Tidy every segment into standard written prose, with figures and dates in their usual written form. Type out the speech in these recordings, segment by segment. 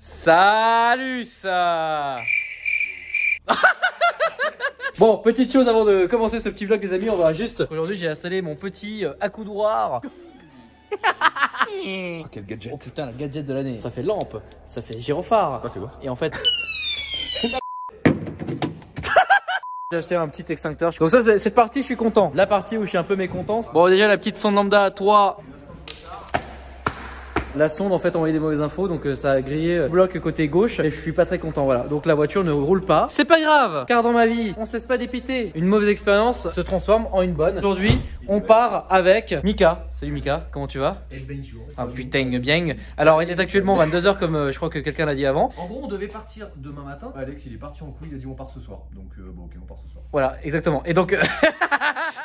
Salut ça. Bon, petite chose avant de commencer ce petit vlog les amis, on va juste... Aujourd'hui j'ai installé mon petit accoudoir. Oh, quel gadget. Oh putain, le gadget de l'année. Ça fait lampe, ça fait gyrophare. Ah, tu vois. Et en fait... J'ai acheté un petit extincteur. Donc ça, cette partie je suis content. La partie où je suis un peu mécontent. Bon déjà la petite sonde lambda à toi. La sonde en fait envoyé des mauvaises infos, donc ça a grillé le bloc côté gauche et je suis pas très content. Voilà, donc la voiture ne roule pas. C'est pas grave, car dans ma vie on se laisse pas dépiter. Une mauvaise expérience se transforme en une bonne. Aujourd'hui on part avec Mika. Salut Mika, comment tu vas? Ah putain bien. Alors il est actuellement 22h comme je crois que quelqu'un l'a dit avant. En gros on devait partir demain matin. Alex il est parti en couille, il a dit on part ce soir. Donc bon ok on part ce soir. Voilà exactement. Et donc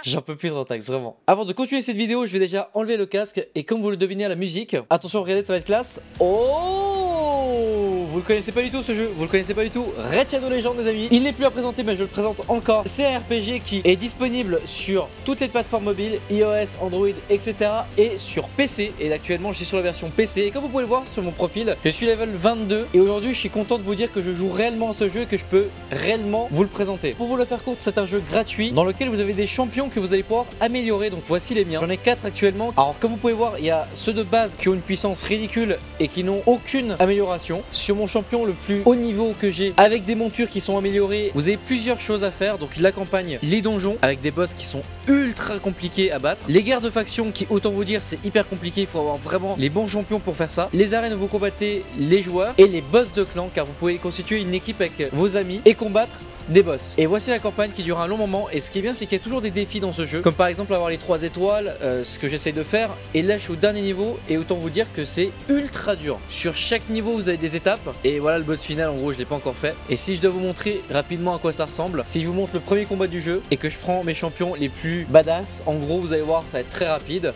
j'en peux plus de Rotax vraiment. Avant de continuer cette vidéo je vais déjà enlever le casque. Et comme vous le devinez à la musique, attention regardez ça va être classe. Oh, vous le connaissez pas du tout ce jeu, vous le connaissez pas du tout. Red Shadow Legends les amis. Il n'est plus à présenter mais je le présente encore. C'est un RPG qui est disponible sur toutes les plateformes mobiles, iOS, Android, etc. et sur PC. Et actuellement je suis sur la version PC. Et comme vous pouvez le voir sur mon profil, je suis level 22. Et aujourd'hui je suis content de vous dire que je joue réellement à ce jeu et que je peux réellement vous le présenter. Pour vous le faire court, c'est un jeu gratuit dans lequel vous avez des champions que vous allez pouvoir améliorer. Donc voici les miens. J'en ai 4 actuellement. Alors comme vous pouvez voir, il y a ceux de base qui ont une puissance ridicule et qui n'ont aucune amélioration. Sur mon champion le plus haut niveau que j'ai, avec des montures qui sont améliorées, vous avez plusieurs choses à faire. Donc la campagne, les donjons avec des boss qui sont ultra compliqués à battre, les guerres de faction qui autant vous dire c'est hyper compliqué, il faut avoir vraiment les bons champions pour faire ça, les arènes où vous combattez les joueurs et les boss de clan car vous pouvez constituer une équipe avec vos amis et combattre des boss. Et voici la campagne qui dure un long moment. Et ce qui est bien c'est qu'il y a toujours des défis dans ce jeu, comme par exemple avoir les 3 étoiles, ce que j'essaye de faire. Et là je suis au dernier niveau et autant vous dire que c'est ultra dur. Sur chaque niveau vous avez des étapes. Et voilà le boss final en gros je l'ai pas encore fait. Et si je dois vous montrer rapidement à quoi ça ressemble, si je vous montre le premier combat du jeu et que je prends mes champions les plus badass, en gros vous allez voir ça va être très rapide.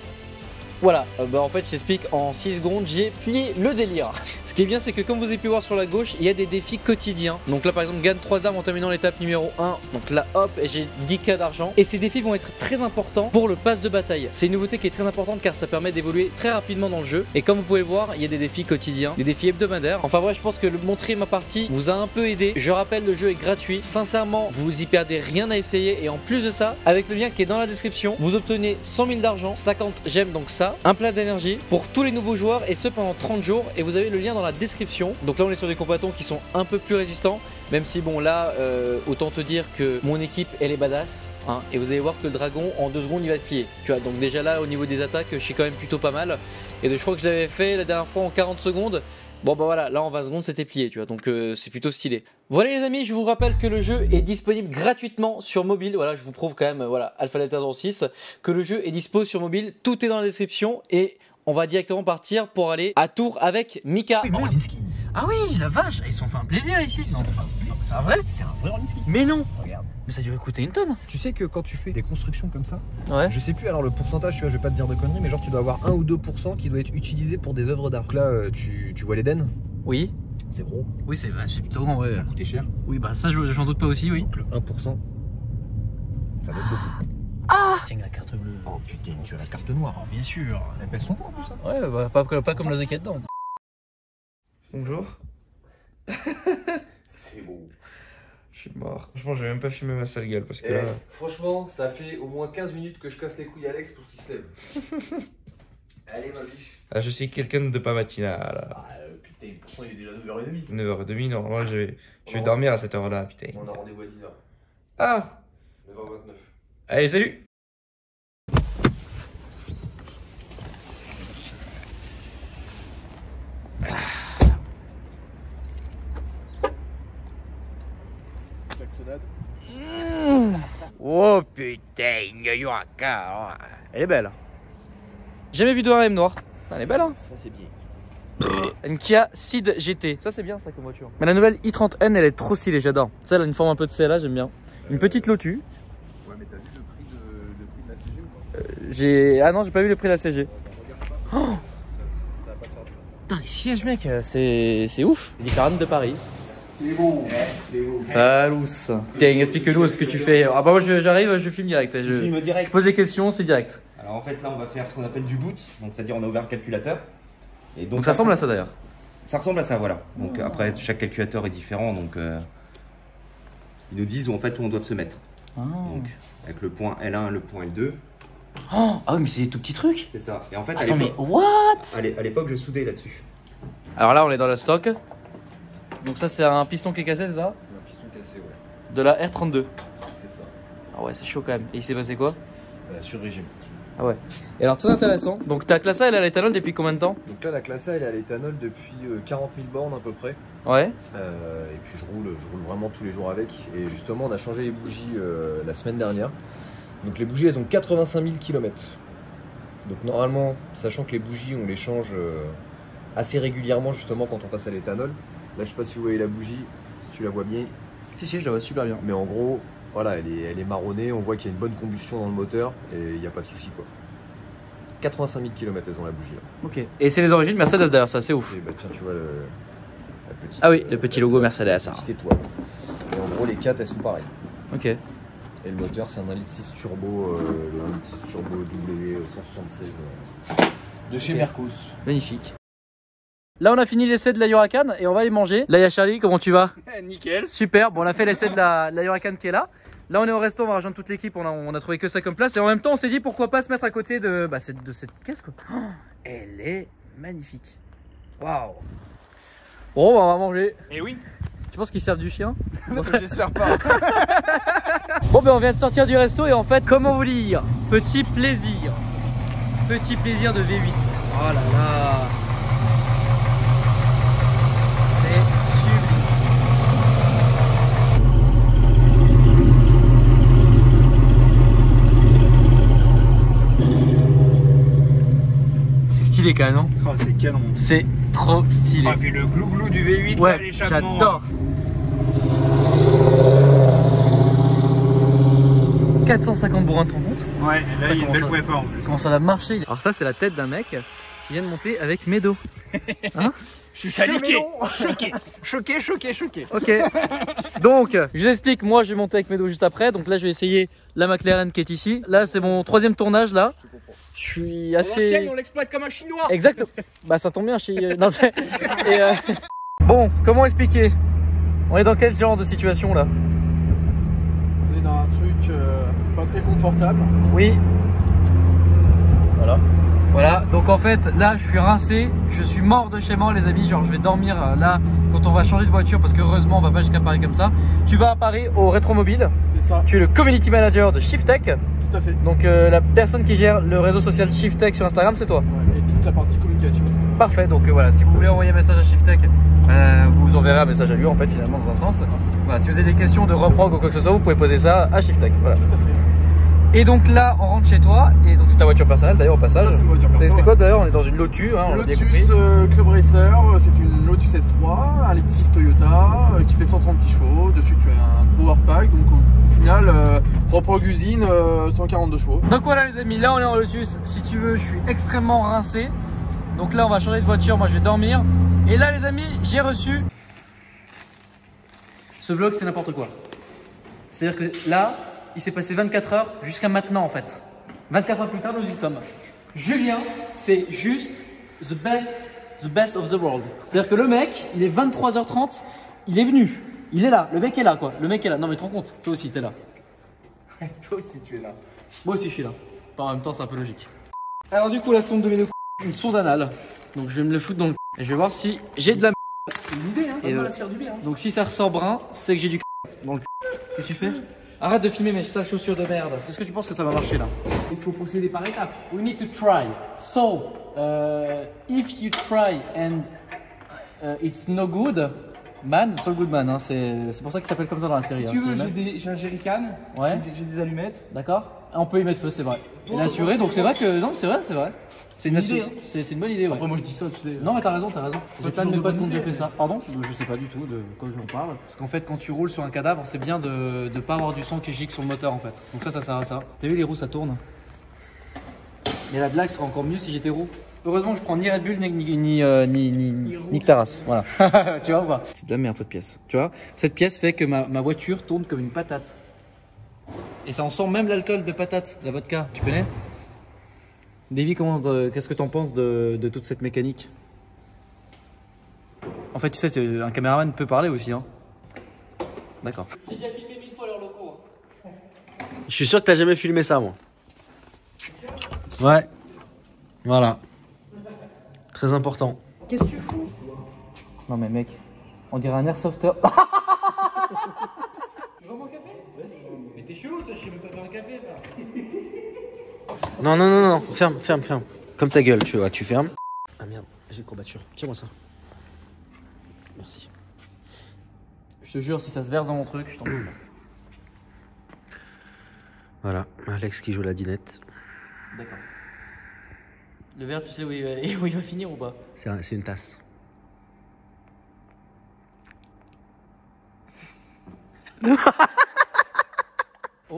Voilà, en fait je t'explique en 6 secondes, j'ai plié le délire. Ce qui est bien c'est que comme vous avez pu voir sur la gauche, il y a des défis quotidiens. Donc là par exemple gagne 3 armes en terminant l'étape numéro 1. Donc là hop, j'ai 10k d'argent. Et ces défis vont être très importants pour le pass de bataille. C'est une nouveauté qui est très importante car ça permet d'évoluer très rapidement dans le jeu. Et comme vous pouvez le voir, il y a des défis quotidiens, des défis hebdomadaires. Enfin bref, je pense que montrer ma partie vous a un peu aidé. Je rappelle, le jeu est gratuit. Sincèrement, vous y perdez rien à essayer. Et en plus de ça, avec le lien qui est dans la description, vous obtenez 100 000 d'argent, 50 gemmes donc ça, un plein d'énergie pour tous les nouveaux joueurs et ce pendant 30 jours. Et vous avez le lien dans la description. Donc là on est sur des combattants qui sont un peu plus résistants, même si bon là autant te dire que mon équipe elle est badass hein, et vous allez voir que le dragon en 2 secondes il va te plier, tu vois. Donc déjà là au niveau des attaques je suis quand même plutôt pas mal. Et je crois que je l'avais fait la dernière fois en 40 secondes. Bon bah voilà, là en 20 secondes c'était plié, tu vois, donc c'est plutôt stylé. Voilà les amis, je vous rappelle que le jeu est disponible gratuitement sur mobile. Voilà, je vous prouve quand même, voilà, Alpha Letter 6, que le jeu est dispo sur mobile. Tout est dans la description et on va directement partir pour aller à Tours avec Mika. Ah oui, la vache, ils se sont fait un plaisir ici. Non, c'est un vrai? C'est un vrai Orlinski. Mais non. Regarde. Mais ça a dû coûter une tonne. Tu sais que quand tu fais des constructions comme ça, Ouais. je sais plus alors le pourcentage, tu vois, je vais pas te dire de conneries, mais genre tu dois avoir 1 ou 2% qui doit être utilisé pour des œuvres d'art. Donc là, tu vois l'Éden, Oui. c'est gros. Oui, c'est plutôt grand, ouais. Ça a coûté cher. Oui, bah ça, j'en doute pas aussi, oui. Donc le 1%, ça va être beaucoup. Ah. Tiens la carte bleue. Oh putain, tu as la carte noire. Oh, bien sûr. Elle pèse son poids en plus. Hein. Ouais, bah, pas comme le qu'il y a dedans. Bonjour. C'est beau. Je suis mort. Franchement j'ai même pas filmé ma sale gueule parce que là... Franchement, ça fait au moins 15 minutes que je casse les couilles à Alex pour qu'il se lève. Allez ma biche. Ah, je suis quelqu'un de pas matinal. Ah putain, pourtant il est déjà 9h30. 9h30 normalement je vais dormir à cette heure là putain. On a rendez-vous à 10h. Ah 9h29. allez salut. Oh putain, Yoaka. Elle est belle. Jamais vu de RM noir. Elle est belle hein. Ça c'est bien. Une Kia Ceed GT. Ça c'est bien ça comme voiture. Mais la nouvelle i30N elle est trop stylée, j'adore. Ça elle a une forme un peu de CLA, j'aime bien. Une petite Lotus. Ouais mais t'as vu le prix de la CG ou pas Ah non j'ai pas vu le prix de la CG. Oh ça va pas te faire du mal. putain les sièges mec, c'est ouf. Les 40 de Paris. C'est beau. C'est beau. Salut. Tiens, explique-nous ce que tu fais. Ah bah moi j'arrive, je filme direct. Je filme direct. Je pose des questions, c'est direct. Alors en fait là on va faire ce qu'on appelle du boot, donc c'est-à-dire on a ouvert le calculateur. Et Donc ça ressemble à ça d'ailleurs. Ça ressemble à ça, voilà. Donc après, chaque calculateur est différent, donc ils nous disent où en fait où on doit se mettre. Donc avec le point L1, le point L2. Oh, ah oui, mais c'est des tout petits trucs. C'est ça. Et en fait, Attends, mais what? à l'époque, je soudais là-dessus. Alors là, on est dans le stock. Donc ça, c'est un piston qui est cassé, c'est ça? C'est un piston cassé, ouais. De la R32. C'est ça. Ah ouais, c'est chaud quand même. Et il s'est passé quoi? Sur régime. Ah ouais. Et alors, très intéressant. Donc ta classe A, elle est à l'éthanol depuis combien de temps? Donc là, la classe A, elle est à l'éthanol depuis 40 000 bornes à peu près. Ouais. Et puis je roule vraiment tous les jours avec. Et justement, on a changé les bougies la semaine dernière. Donc les bougies, elles ont 85 000 km. Donc normalement, sachant que les bougies, on les change assez régulièrement justement quand on passe à l'éthanol. Là, je sais pas si vous voyez la bougie, si tu la vois bien. Si, je la vois super bien. Mais en gros, voilà, elle est marronnée, on voit qu'il y a une bonne combustion dans le moteur et il n'y a pas de souci quoi. 85 000 km elles ont la bougie là. Ok. Et c'est les origines Mercedes d'ailleurs, ça c'est ouf. Et bah tiens, tu vois la petite, Ah oui, le petit logo Mercedes. la petite étoile. Et en gros, les 4 elles sont pareilles. Ok. Et le moteur, c'est un 1,6 litre turbo, le 1,6 litre turbo W176 de chez Mercos. Magnifique. Là, on a fini l'essai de la Huracan et on va aller manger. Là, il y a Charlie, comment tu vas? Nickel. Super, bon, on a fait l'essai de la Huracan qui est là. Là, on est au resto, on va rejoindre toute l'équipe, on a trouvé que ça comme place. Et en même temps, on s'est dit pourquoi pas se mettre à côté de cette caisse quoi. Oh, elle est magnifique. Waouh. Bon, on va manger. Et oui. Tu penses qu'ils servent du chien? J'espère pas. Bon, ben on vient de sortir du resto et en fait, comment vous dire? Petit plaisir. Petit plaisir de V8. Oh là là. C'est stylé quand même, non? Oh, c'est canon. C'est trop stylé. Et puis le glouglou du V8, Ouais, l'échappement. j'adore. 450 bourrins de ton compte. Ouais, et là il y a une belle ça... prépa en plus. Comment ça va marcher? Alors ça c'est la tête d'un mec qui vient de monter avec Medo. Hein? Je suis choqué. Ok. Donc, je vous explique, moi je vais monter avec Medo juste après. Donc là je vais essayer la McLaren qui est ici. Là c'est mon 3e tournage là. Je suis assez... L'ancienne, on l'exploite comme un chinois. Exact. Bah ça tombe bien chez... Non, et Bon, comment expliquer? On est dans quel genre de situation là? On est dans un truc pas très confortable. Oui. Voilà, donc en fait là je suis rincé, je suis mort de chez mort les amis, genre je vais dormir là quand on va changer de voiture parce qu'heureusement on va pas jusqu'à Paris comme ça. Tu vas à Paris au Rétromobile, C'est ça, tu es le community manager de Shiftech, tout à fait. donc la personne qui gère le réseau social Shiftech sur Instagram c'est toi. Ouais, et toute la partie communication. Parfait, donc voilà, si vous voulez envoyer un message à Shiftech, vous enverrez un message à lui en fait finalement dans un sens. Voilà, si vous avez des questions de reprog ou quoi que ce soit, vous pouvez poser ça à Shiftech. Voilà. Tout à fait. Et donc là on rentre chez toi, et donc c'est ta voiture personnelle d'ailleurs au passage. Ça, c'est ma voiture perso, C'est ouais. quoi d'ailleurs? On est dans une Lotus, hein, on l'a bien compris. Lotus Club Racer, c'est une Lotus S3, un litre 6 Toyota qui fait 136 chevaux. Dessus tu as un power pack, donc au final reprog usine 142 chevaux. Donc voilà les amis, là on est en Lotus. Si tu veux, je suis extrêmement rincé. Donc là on va changer de voiture, moi je vais dormir. Et là les amis, j'ai reçu... Ce vlog c'est n'importe quoi. C'est-à-dire que là, il s'est passé 24 heures jusqu'à maintenant en fait. 24 heures plus tard, nous y sommes. Julien, c'est juste the best of the world. C'est-à-dire que le mec, il est 23h30, il est venu. Il est là, le mec est là quoi. Le mec est là. Non mais te rends compte, toi aussi t'es là. Toi aussi tu es là. Moi aussi je suis là. Enfin, en même temps c'est un peu logique. Alors du coup la sonde de mes une sonde anale. Donc je vais me le foutre dans le et je vais voir si j'ai de la C'est une idée, hein, pas Et mal à se faire du bien. donc si ça ressort brun, c'est que j'ai du dans le Qu'est-ce que tu fais? Arrête de filmer mes sales chaussures de merde. Est-ce que tu penses que ça va marcher là? Il faut procéder par étapes. We need to try. So, if you try and it's no good, man, it's all good man. Hein. C'est pour ça qu'il s'appelle comme ça dans la série. Si tu hein. veux, j'ai un jerrycan, Ouais. j'ai des allumettes. D'accord. On peut y mettre feu, c'est vrai. Et l'assurer, donc c'est vrai que non, c'est vrai. C'est une, idée, hein. c'est une bonne idée. Ouais. Après moi je dis ça, tu sais. Non mais t'as raison. J'ai plein de mes toujours potes de qui ont bonnes déjà fait idées, ça. Pardon? Je sais pas du tout de quoi j'en parle. Parce qu'en fait quand tu roules sur un cadavre, c'est bien de pas avoir du sang qui gicle sur le moteur en fait. Donc ça sert à ça. T'as vu les roues ça tourne? Mais la blague serait encore mieux si j'étais roux. Heureusement que je prends ni Red Bull ni Taras. Voilà. Tu vois ou pas? C'est de la merde cette pièce. Tu vois? Cette pièce fait que ma voiture tourne comme une patate. Et ça en sent même l'alcool de patate, la vodka. Tu connais? Davy, qu'est-ce que t'en penses de toute cette mécanique? En fait, tu sais, un caméraman peut parler aussi. Hein. D'accord. J'ai déjà filmé 1000 fois leurs locaux. Hein. Je suis sûr que t'as jamais filmé ça, moi. Ouais. Voilà. Très important. Qu'est-ce que tu fous? Non mais mec, on dirait un airsofter. Tu veux mon café? Mais t'es chelou, je sais même pas faire un café. Non, non, non, non. Ferme, ferme, ferme. Comme ta gueule, tu vois, tu fermes. Ah merde, j'ai une courbature. Tiens-moi ça. Merci. Je te jure, si ça se verse dans mon truc, je t'en prie. Voilà, Alex qui joue la dinette. D'accord. Le verre, tu sais où il va finir ou pas? C'est une tasse. Oh.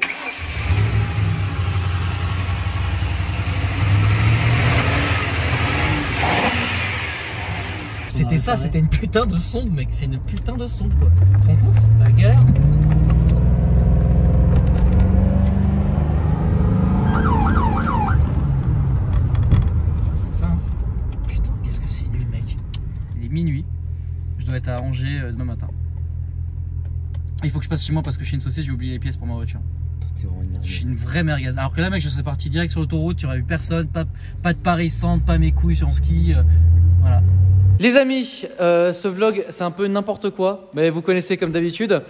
C'était ça, c'était une putain de sonde, mec. C'est une putain de sonde, quoi. Tu te rends compte? La galère. C'était ça, hein. Putain, qu'est-ce que c'est nul, mec. Il est minuit. Je dois être à Angers demain matin. Il faut que je passe chez moi parce que chez une saucisse, j'ai oublié les pièces pour ma voiture. Je suis une vraie merguez. Alors que là, mec, je serais parti direct sur l'autoroute, tu aurais eu personne, pas de Paris-Centre, pas mes couilles sur le ski. Voilà. Les amis, ce vlog, c'est un peu n'importe quoi, mais vous connaissez comme d'habitude.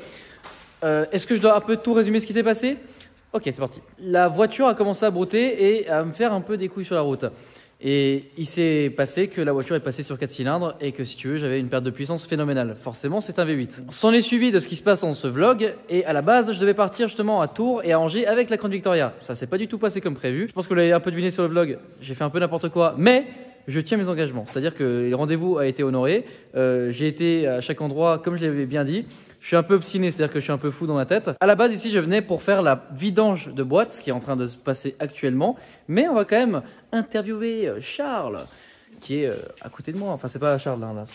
Est-ce que je dois un peu tout résumer ce qui s'est passé? Ok, c'est parti. La voiture a commencé à brouter et à me faire un peu des couilles sur la route. Et il s'est passé que la voiture est passée sur 4 cylindres et que si tu veux, j'avais une perte de puissance phénoménale. Forcément, c'est un V8. S'en est suivi de ce qui se passe dans ce vlog et à la base, je devais partir justement à Tours et à Angers avec la Crown Victoria. Ça s'est pas du tout passé comme prévu. Je pense que vous l'avez un peu deviné sur le vlog. J'ai fait un peu n'importe quoi, mais je tiens mes engagements. C'est-à-dire que le rendez-vous a été honoré. J'ai été à chaque endroit comme je l'avais bien dit. Je suis un peu obstiné, c'est-à-dire que je suis un peu fou dans ma tête. À la base, ici, je venais pour faire la vidange de boîte, ce qui est en train de se passer actuellement. Mais on va quand même interviewer Charles, qui est à côté de moi. Enfin, c'est pas Charles, hein,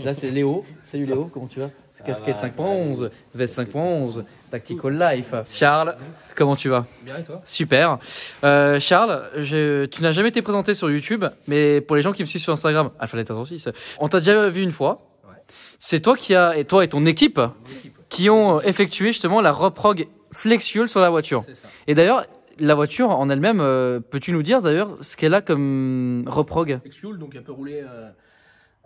là, c'est Léo. Salut Léo, comment tu vas? Casquette 5.11, veste 5.11, Tactical Life. Charles, comment tu vas? Bien et toi? Super. Charles, tu n'as jamais été présenté sur YouTube, mais pour les gens qui me suivent sur Instagram, on t'a déjà vu une fois. C'est toi et ton équipe qui ont effectué justement la reprog Flexfuel sur la voiture. Et d'ailleurs, la voiture en elle-même, peux-tu nous dire d'ailleurs ce qu'elle a comme reprog? Flexfuel, donc elle peut rouler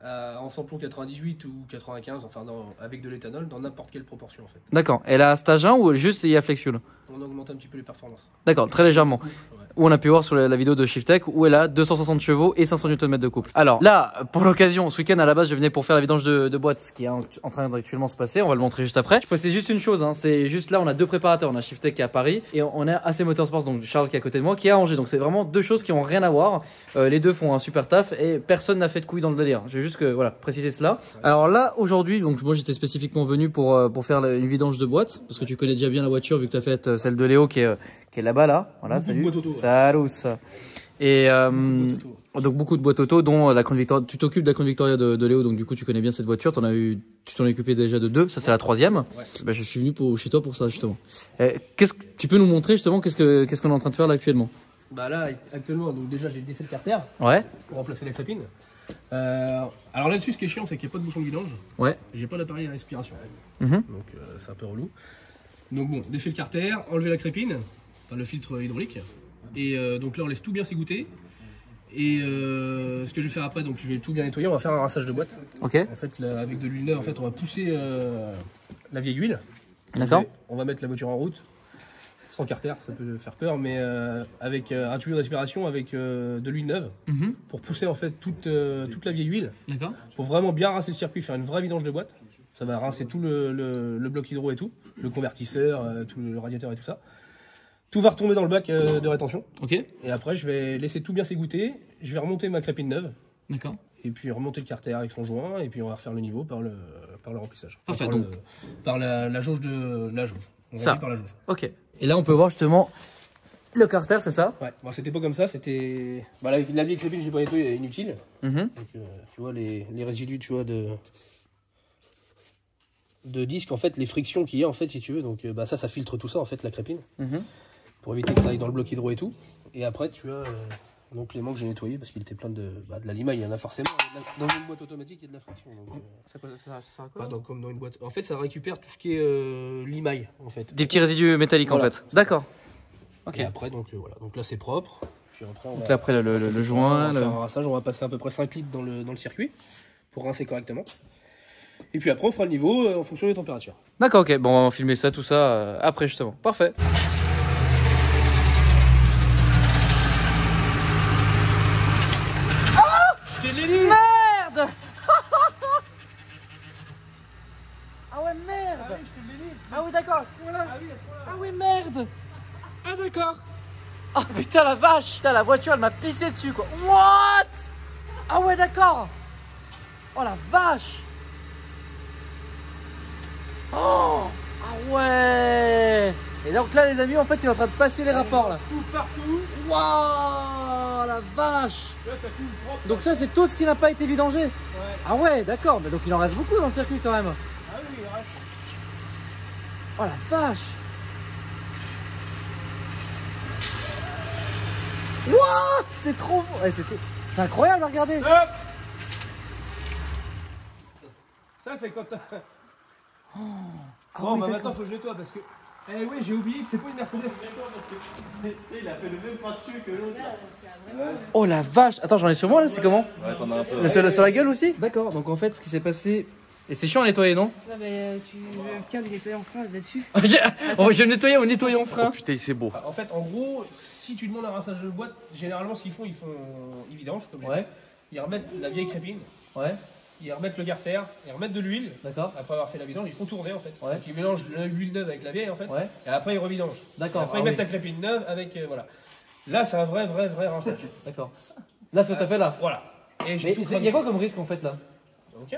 en samplon 98 ou 95, enfin avec de l'éthanol, dans n'importe quelle proportion en fait. D'accord. Elle a stage 1 ou juste il y a Flexfuel? On augmente un petit peu les performances. D'accord, très légèrement. Ouais. Où on a pu voir sur la vidéo de Shiftech où elle a 260 chevaux et 500 Nm de couple. Alors là, pour l'occasion, ce week-end à la base, je venais pour faire la vidange de boîte, ce qui est en train d'actuellement se passer. On va le montrer juste après. Je précise juste une chose, hein, c'est juste là, on a deux préparateurs. On a Shiftech qui est à Paris et on a AC Motorsports, donc Charles qui est à côté de moi, qui est à Angers. Donc c'est vraiment deux choses qui ont rien à voir. Les deux font un super taf et personne n'a fait de couilles dans le délire. Je vais juste voilà, préciser cela. Alors là, aujourd'hui, donc moi j'étais spécifiquement venu pour faire une vidange de boîte parce que tu connais déjà bien la voiture vu que tu as fait celle de Léo qui est là-bas là. Voilà, salut. Salut. Et donc beaucoup de boîtes auto dont la Crown Victoria. Tu t'occupes de la Crown Victoria de Léo, donc du coup tu connais bien cette voiture. Tu t'en es occupé déjà de 2. Ça c'est la 3e. Ouais. Bah, je suis venu chez toi pour ça justement. Tu peux nous montrer justement qu'est-ce qu'on est en train de faire là actuellement? Bah là actuellement, donc déjà j'ai défait le carter. Ouais. Pour remplacer les crépines. Alors là-dessus, ce qui est chiant, c'est qu'il n'y a pas de bouchon de vidange. Ouais. Et j'ai pas d'appareil à respiration. Donc c'est un peu relou. Donc bon, défait le carter, enlever la crépine, enfin le filtre hydraulique. Et donc là on laisse tout bien s'égoutter. Et ce que je vais faire après, donc je vais tout bien nettoyer, on va faire un rinçage de boîte. Ok. En fait là, avec de l'huile neuve, en fait on va pousser la vieille huile. D'accord. On va mettre la voiture en route. Sans carter, ça peut faire peur, mais avec un tuyau d'aspiration avec de l'huile neuve pour pousser en fait toute la vieille huile. D'accord. Pour vraiment bien rincer le circuit, faire une vraie vidange de boîte. Ça va rincer tout le bloc hydro et tout, le convertisseur, tout le radiateur et tout ça. Tout va retomber dans le bac de rétention. Ok. Et après, je vais laisser tout bien s'égoutter. Je vais remonter ma crépine neuve. D'accord. Et puis remonter le carter avec son joint. Et puis on va refaire le niveau par le remplissage. Enfin, par la jauge de la jauge. On va par la jauge. Ok. Et là, on peut voir justement le carter, c'est ça? Ouais. Bon, c'était pas comme ça. C'était. Bah, la vieille crépine, j'ai pas nettoyé, inutile. Donc, tu vois les résidus, tu vois de disque, en fait, les frictions qu'il y a en fait, si tu veux. Donc, bah ça filtre tout ça en fait, la crépine. Pour éviter que ça aille dans le bloc hydro et tout. Et après, tu as Donc les manques j'ai nettoyé parce qu'il était plein de la limaille, il y en a forcément. Dans une boîte automatique il y a de la friction. Donc, Ça sert à quoi? comme dans une boîte. En fait ça récupère tout ce qui est limaille en fait. Des petits résidus métalliques Voilà. en fait. D'accord. Ok. Et après donc voilà, donc là c'est propre. Puis après, Donc là après le joint. On va faire un rinçage, on va passer à peu près 5 litres dans le circuit pour rincer correctement. Et puis après on fera le niveau en fonction des températures. D'accord, ok. Bon, on va filmer ça, tout ça après justement. Parfait. Merde. Ah ouais, merde. Ah oui, d'accord. Ah oui, merde. Ah d'accord. Oh putain la vache. Putain, la voiture elle m'a pissé dessus quoi. What? Ah ouais, d'accord. Oh la vache. Oh. Ah ouais. Et donc là les amis, en fait il est en train de passer les rapports là. Tout partout. Waouh la vache. Là ça coule propre. Donc ça c'est tout ce qui n'a pas été vidangé. Ouais. Ah ouais, d'accord, mais donc il en reste beaucoup dans le circuit quand même. Ah oui, il reste. Oh la vache. Wouah, c'est trop beau. Ouais, c'est incroyable à regarder. Hop. Ça c'est quand t'as... Ah Bon oui, bah d'accord. maintenant faut que je nettoie parce que... Eh oui j'ai oublié que c'est pas une Mercedes. Oh la vache. Attends, j'en ai sur moi là, c'est comment? Ouais, t'en as un peu. Mais sur la gueule aussi? D'accord, donc en fait ce qui s'est passé... Et c'est chiant à nettoyer, non? Non mais tu tiens le nettoyer en frein là-dessus. Oh, je vais le nettoyer au nettoyant frein. Putain, c'est beau. En fait en gros si tu demandes un rinçage de boîte, généralement ce qu'ils font ils vidangent comme j'ai Ouais. fait. Ils remettent la vieille crépine, Ouais, ils remettent le garter, ils remettent de l'huile. d'accord. Après avoir fait la vidange, ils font tourner en fait. Ouais. Donc ils mélangent l'huile neuve avec la vieille en fait. Ouais, Et après ils revidangent. d'accord. Après Ah ils mettent oui, la crépine neuve avec voilà. Là c'est un vrai rinçage. d'accord. Là, ce que t'as fait là. Voilà. Et j'ai Mais tout il y a quoi comme risque en fait là? Ok.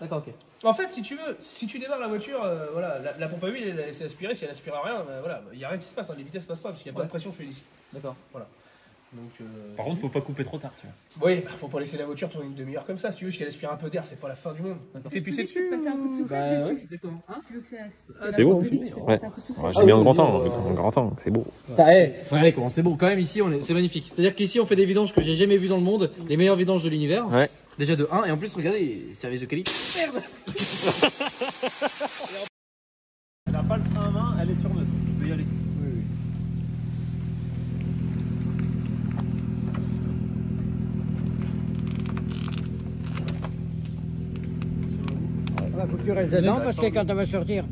D'accord, ok. En fait, si tu veux, si tu démarres la voiture, voilà, la pompe à huile, elle laisse aspirer. Si elle aspire à rien, voilà, il n'y a rien qui se passe. Hein, les vitesses passent pas parce qu'il n'y a pas Ouais. de pression sur les disques. D'accord. Donc, Par contre, faut pas couper trop tard, tu vois. oui, bah, faut pas laisser la voiture tourner une demi-heure comme ça. Si tu veux, si elle aspire un peu d'air, c'est pas la fin du monde. T'es pissé dessus? Passer un coup de soufflette Bah dessus. oui, exactement. Hein? Tu veux que C'est beau. Ouais. passer un coup de soufflette. Ouais, j'ai mis en grand temps, en grand temps, c'est beau. Regardez comment c'est beau. Quand même ici, c'est magnifique. C'est-à-dire qu'ici, on fait des vidanges que j'ai jamais vues dans le monde, les meilleures vidanges de l'univers. Ouais. Déjà de 1, et en plus, regardez, service de qualité. Merde. Elle n'a pas le frein à main, elle est sur neutre. Tu peux y aller. Faut que tu restes dedans parce que quand elle va sortir,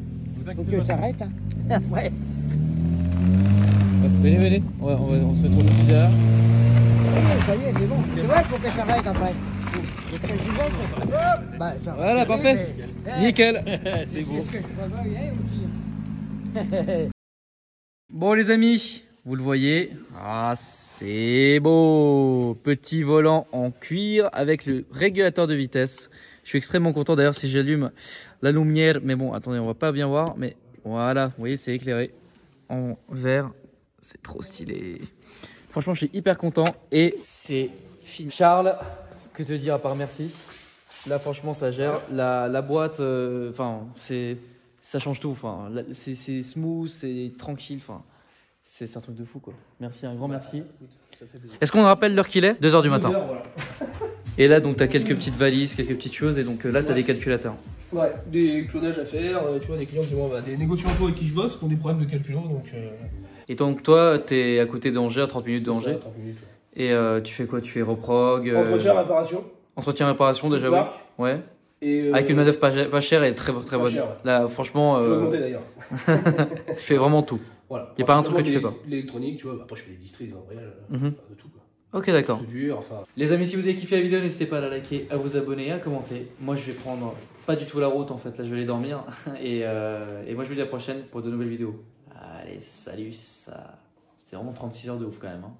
faut que tu t'arrêtes. Ouais. Venez, venez. On se met trop bizarre. Ça y est, c'est bon. C'est vrai, faut qu'elle s'arrête après. Le très gigant, bah, ça- Voilà, parfait. Eh, Nickel. c'est beau. Qu'est-ce que je prévoyais aussi. Bon les amis, vous le voyez, ah c'est beau, petit volant en cuir avec le régulateur de vitesse. Je suis extrêmement content d'ailleurs si j'allume la lumière, mais bon attendez on va pas bien voir, mais voilà, vous voyez c'est éclairé en vert, c'est trop stylé. Franchement je suis hyper content et c'est fini. Charles, que te dire à part merci. Là franchement ça gère, la boîte, enfin ça change tout, enfin c'est smooth, c'est tranquille, enfin c'est un truc de fou quoi. Merci, un grand merci. Est-ce qu'on rappelle l'heure qu'il est? 2 h du matin. Voilà. Et là donc tu as quelques petites valises, quelques petites choses et donc là tu as des calculateurs. Ouais, des clonages à faire, tu vois, des clients qui vont, des négociants avec qui je bosse qui ont des problèmes de calculo, donc. Et donc toi tu es à côté d'Angers, à 30 minutes d'Angers. 30 minutes, ouais. Et tu fais quoi? Tu fais reprog Entretien, réparation. Entretien, réparation Toute déjà, marque. oui. Ouais. Et, Avec une manœuvre pas chère et très bonne. cher, ouais. Là franchement, Je vais augmenter d'ailleurs. je fais vraiment tout. Voilà. Y a pas un truc que tu fais pas. L'électronique, tu vois, après je fais des distries, des embrayages, Mhm. de tout quoi. Ok d'accord. Soudure, enfin. Les amis, si vous avez kiffé la vidéo, n'hésitez pas à la liker, à vous abonner et à commenter. Moi, je vais prendre pas du tout la route en fait, là je vais aller dormir. Et moi, je vous dis à la prochaine pour de nouvelles vidéos. Allez, salut, ça. C'était vraiment 36 heures de ouf quand même. Hein.